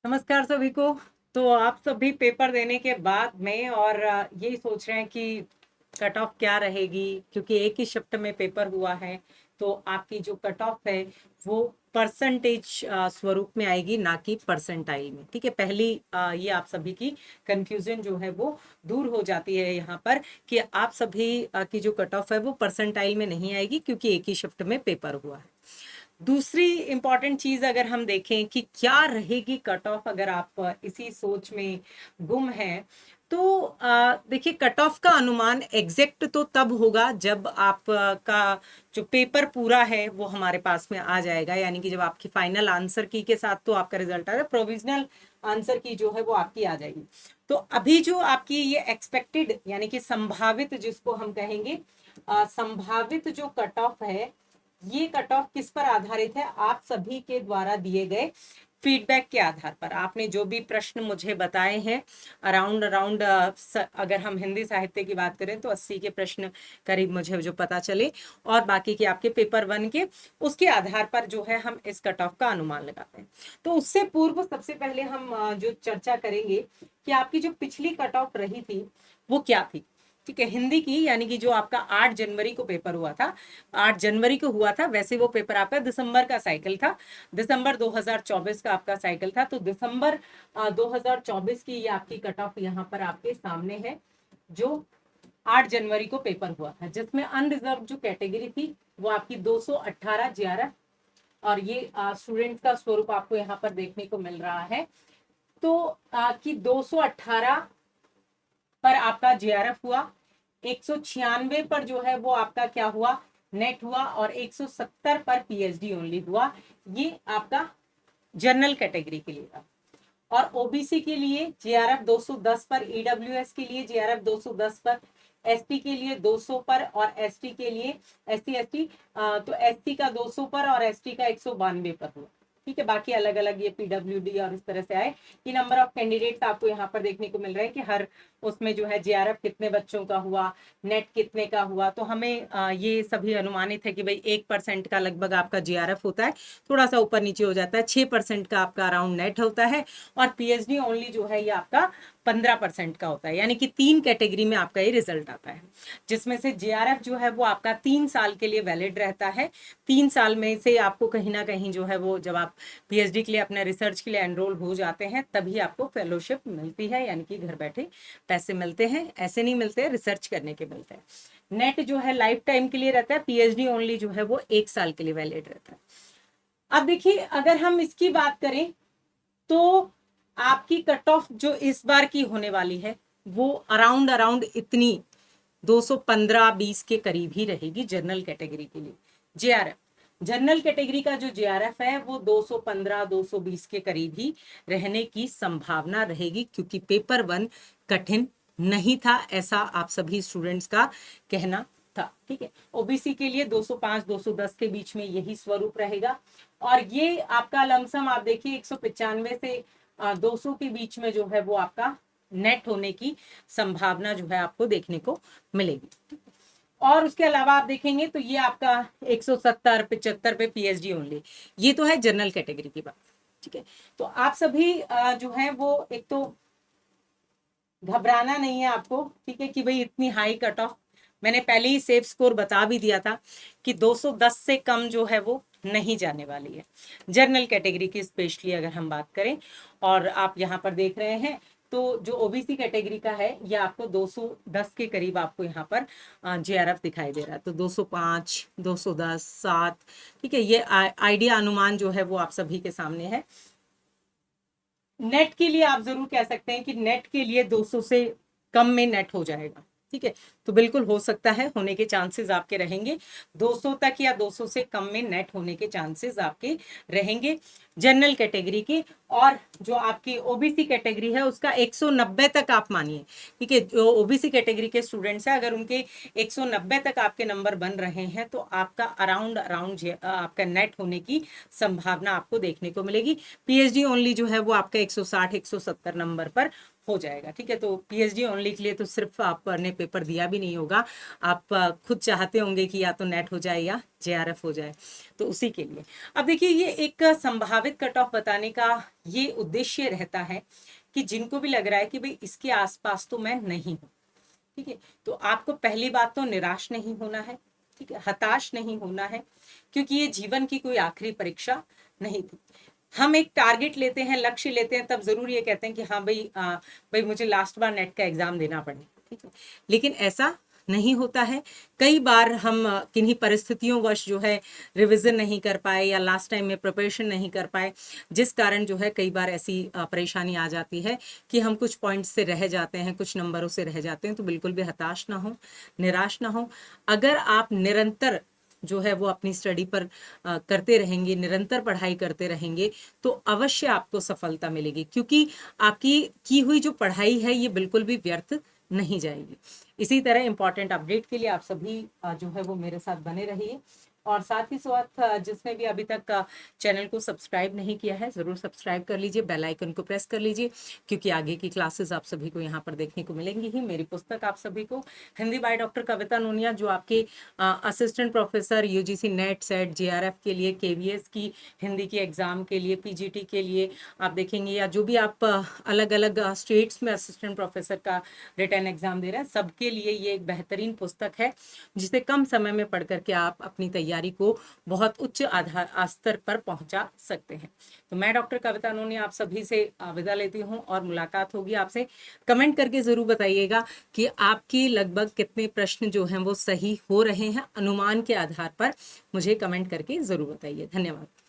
नमस्कार सभी को। तो आप सभी पेपर देने के बाद में और यही सोच रहे हैं कि कट ऑफ क्या रहेगी, क्योंकि एक ही शिफ्ट में पेपर हुआ है। तो आपकी जो कट ऑफ है वो परसेंटेज स्वरूप में आएगी, ना कि परसेंटाइल में। ठीक है, पहली ये आप सभी की कंफ्यूजन जो है वो दूर हो जाती है यहाँ पर, कि आप सभी की जो कट ऑफ है वो परसेंटाइल में नहीं आएगी, क्योंकि एक ही शिफ्ट में पेपर हुआ है। दूसरी इंपॉर्टेंट चीज अगर हम देखें कि क्या रहेगी कट ऑफ, अगर आप इसी सोच में गुम हैं, तो देखिए, कट ऑफ का अनुमान एग्जैक्ट तो तब होगा जब आप का जो पेपर पूरा है वो हमारे पास में आ जाएगा, यानी कि जब आपकी फाइनल आंसर की के साथ तो आपका रिजल्ट आ जाएगा, प्रोविजनल आंसर की जो है वो आपकी आ जाएगी। तो अभी जो आपकी ये एक्सपेक्टेड यानी कि संभावित जिसको हम कहेंगे, संभावित जो कट ऑफ है, ये कट ऑफ किस पर आधारित है? आप सभी के द्वारा दिए गए फीडबैक के आधार पर। आपने जो भी प्रश्न मुझे बताए हैं, अराउंड अराउंड अगर हम हिंदी साहित्य की बात करें तो 80 के प्रश्न करीब मुझे जो पता चले, और बाकी के आपके पेपर 1 के, उसके आधार पर जो है हम इस कट ऑफ का अनुमान लगाते हैं। तो उससे पूर्व सबसे पहले हम जो चर्चा करेंगे कि आपकी जो पिछली कट ऑफ रही थी वो क्या थी। ठीक है, हिंदी की, यानी कि जो आपका 8 जनवरी को पेपर हुआ था, 8 जनवरी को हुआ था, वैसे वो पेपर आपका दिसंबर का साइकिल था, दिसंबर 2024 का आपका साइकिल था। तो दिसंबर 2024 की ये आपकी कट ऑफ यहाँ पर आपके सामने है, जो 8 जनवरी को पेपर हुआ था, जिसमें अनरिजर्व जो कैटेगरी थी वो आपकी 218 जीआरएफ, और ये स्टूडेंट्स का स्वरूप आपको यहाँ पर देखने को मिल रहा है। तो कि 218 पर आपका जीआरएफ हुआ, 196 पर जो है वो आपका क्या हुआ, नेट हुआ, और 170 पर पीएचडी ओनली हुआ। ये आपका जनरल कैटेगरी के लिए था। और ओबीसी के लिए जीआरएफ 210 पर, ईडब्ल्यूएस के लिए जीआरएफ 210 पर, एसटी के लिए 200 पर, और एसटी के लिए एसटी तो एसटी का 200 पर और एसटी का 192 पर हुआ। ठीक है, बाकी अलग अलग ये पीडब्ल्यूडी और इस तरह से आए कि नंबर ऑफ कैंडिडेट्स आपको यहाँ पर देखने को मिल रहे हैं कि हर उसमें जो है जीआरएफ कितने बच्चों का हुआ, नेट कितने का हुआ। तो हमें ये सभी अनुमानित है कि भाई 1% का लगभग आपका जीआरएफ होता है, थोड़ा सा ऊपर नीचे हो जाता है, 6% का आपका अराउंड नेट होता है, और पीएचडी ओनली जो है ये आपका 15% का होता है। यानी कि 3 कैटेगरी में आपका ये रिजल्ट आता है, जिसमें से जेआरएफ जो है वो आपका 3 साल के लिए वैलिड रहता है। 3 साल में से आपको कहीं ना कहीं जो है वो, जब आप पीएचडी के लिए, अपने रिसर्च के लिए एनरोल हो जाते हैं, तभी आपको फेलोशिप मिलती है, यानी कि घर बैठे पैसे मिलते हैं, ऐसे नहीं मिलते, रिसर्च करने के मिलते हैं। नेट जो है लाइफ टाइम के लिए रहता है, पीएचडी ओनली जो है वो 1 साल के लिए वैलिड रहता है। अब देखिए, अगर हम इसकी बात करें तो आपकी कट ऑफ जो इस बार की होने वाली है वो अराउंड अराउंड इतनी 215-20 के करीब ही रहेगी जनरल कैटेगरी के लिए। जेआरएफ, जनरल कैटेगरी का जो जेआरएफ है वो 215-220 के करीब ही रहने की संभावना रहेगी, क्योंकि पेपर 1 कठिन नहीं था, ऐसा आप सभी स्टूडेंट्स का कहना था। ठीक है, ओबीसी के लिए 205-210 के बीच में यही स्वरूप रहेगा, और ये आपका लमसम आप देखिए 195 से 200 के बीच में जो है वो आपका नेट होने की संभावना जो है आपको देखने को मिलेगी। और उसके अलावा आप देखेंगे तो ये आपका 170-75 पे पीएचडी ओनली, ये तो है जनरल कैटेगरी की बात। ठीक है, तो आप सभी जो है वो, एक तो घबराना नहीं है आपको, ठीक है, कि भाई इतनी हाई कट ऑफ, मैंने पहले ही सेफ स्कोर बता भी दिया था कि 210 से कम जो है वो नहीं जाने वाली है जनरल कैटेगरी की, स्पेशली अगर हम बात करें। और आप यहाँ पर देख रहे हैं तो जो ओबीसी कैटेगरी का है ये आपको 210 के करीब आपको यहाँ पर जेआरएफ दिखाई दे रहा है। तो 205, 210, 7, ठीक है, ये आइडिया अनुमान जो है वो आप सभी के सामने है। नेट के लिए आप जरूर कह सकते हैं कि नेट के लिए 200 से कम में नेट हो जाएगा। ठीक है, तो बिल्कुल हो सकता है, होने के चांसेस आपके रहेंगे, 200 तक या 200 से कम में नेट होने के चांसेस आपके रहेंगे जनरल कैटेगरी के। और जो आपकी ओबीसी कैटेगरी है उसका 190 तक आप मानिए। ठीक है, जो ओबीसी कैटेगरी के स्टूडेंट्स हैं, अगर उनके 190 तक आपके नंबर बन रहे हैं तो आपका अराउंड अराउंड आपका नेट होने की संभावना आपको देखने को मिलेगी। पीएचडी ओनली जो है वो आपका 160-170 नंबर पर हो जाएगा। ठीक है, तो पीएचडी ओनली के लिए तो सिर्फ आपने पेपर दिया भी नहीं होगा, आप खुद चाहते होंगे कि या तो नेट हो जाए या जेआरएफ हो जाए, तो उसी के लिए। अब देखिए, ये एक संभावित कट ऑफ बताने का ये उद्देश्य रहता है कि जिनको भी लग रहा है कि भाई इसके आसपास तो मैं नहीं हूँ, ठीक है, तो आपको पहली बात तो निराश नहीं होना है, ठीक है, हताश नहीं होना है, क्योंकि ये जीवन की कोई आखिरी परीक्षा नहीं थी। हम एक टारगेट लेते हैं, लक्ष्य लेते हैं, तब जरूर ये कहते हैं कि हाँ भाई, भाई मुझे लास्ट बार नेट का एग्जाम देना पड़े, ठीक है, लेकिन ऐसा नहीं होता है। कई बार हम किन्हीं परिस्थितियों वश जो है रिवीजन नहीं कर पाए या लास्ट टाइम में प्रिपरेशन नहीं कर पाए, जिस कारण जो है कई बार ऐसी परेशानी आ जाती है कि हम कुछ पॉइंट्स से रह जाते हैं, कुछ नंबरों से रह जाते हैं। तो बिल्कुल भी हताश ना हो, निराश ना हो। अगर आप निरंतर जो है वो अपनी स्टडी पर करते रहेंगे, निरंतर पढ़ाई करते रहेंगे, तो अवश्य आपको सफलता मिलेगी, क्योंकि आपकी की हुई जो पढ़ाई है ये बिल्कुल भी व्यर्थ नहीं जाएगी। इसी तरह इंपॉर्टेंट अपडेट के लिए आप सभी जो है वो मेरे साथ बने रहिए, और साथ ही साथ जिसने भी अभी तक चैनल को सब्सक्राइब नहीं किया है जरूर सब्सक्राइब कर लीजिए, बेल आइकन को प्रेस कर लीजिए, क्योंकि आगे की क्लासेस आप सभी को यहाँ पर देखने को मिलेंगी ही। मेरी पुस्तक आप सभी को हिंदी बाय डॉक्टर कविता नोनिया, जो आपके assistant professor UGC net set JRF के लिए, केवीएस की हिंदी की एग्जाम के लिए, पीजीटी के लिए आप देखेंगे, या जो भी आप अलग अलग स्टेट्स में असिस्टेंट प्रोफेसर का रिटन एग्जाम दे रहे हैं, सबके लिए ये एक बेहतरीन पुस्तक है, जिसे कम समय में पढ़ करके आप अपनी तैयारी को बहुत उच्च आधार स्तर पर पहुंचा सकते हैं। तो मैं डॉक्टर कविता नोनिया आप सभी से विदा लेती हूं, और मुलाकात होगी आपसे। कमेंट करके जरूर बताइएगा कि आपके लगभग कितने प्रश्न जो हैं वो सही हो रहे हैं, अनुमान के आधार पर मुझे कमेंट करके जरूर बताइए। धन्यवाद।